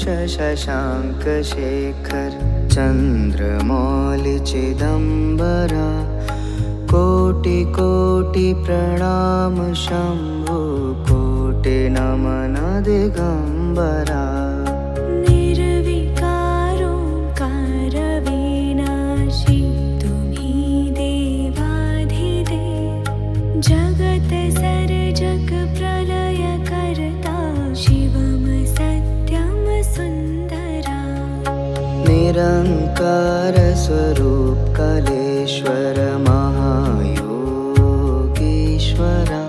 शशाङ्क शेखर चन्द्रमौलि चिदम्बरा कोटि कोटि प्रणाम शम्भो कोटि नमन दिगम्बरा निर्विकारोऽकार विनाशी तुम्ही देवाधिदेव जगत सर्जक प्रलय करता शिवम सत्यम सुन्दरा निरंकार स्वरूप कलेश्वर महायोगीश्वरा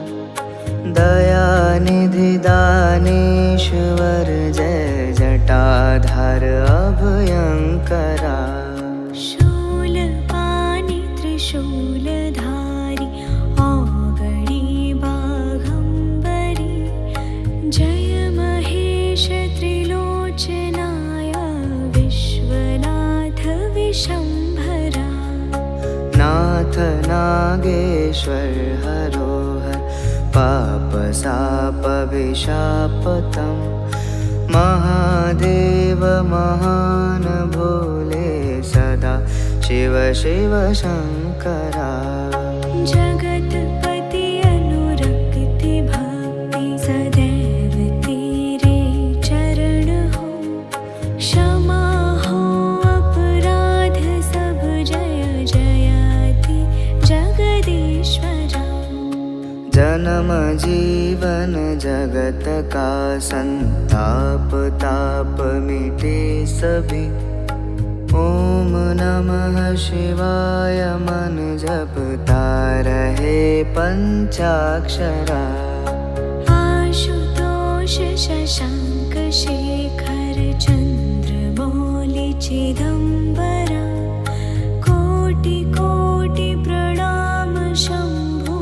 दयानिधि दानेश्वर जय जटाधार अभयंकरा शूलपाणि त्रिशूलधारी औगणी बाघम्बरी जय महेश त्रिलोचनाय विश्वनाथ विशम्भरा नाथ नागेश्वर हरोहर पाप साप विशापतम महादेव महान भोले सदा शिव शिव शंकरा जगतपति अनुरक्ति भक्ति सदैव तेरे चरण हो क्षमा हो अपराध सब जय जयति जगदीश्वरा जन्म जीवन जगत का संताप ताप मिटे सभी ओम नमः शिवाय मन जपता रहे पंचाक्षरा आशुतोष शशाङ्क शेखर चन्द्रमौलि चिदम्बरा कोटि कोटि प्रणाम शम्भो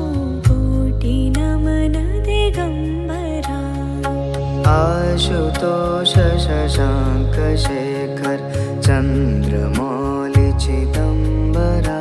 कोटि नमन दिगम्बरा आशुतोष शशाङ्क शेखर चन्द्रमौलि चिदम्बरा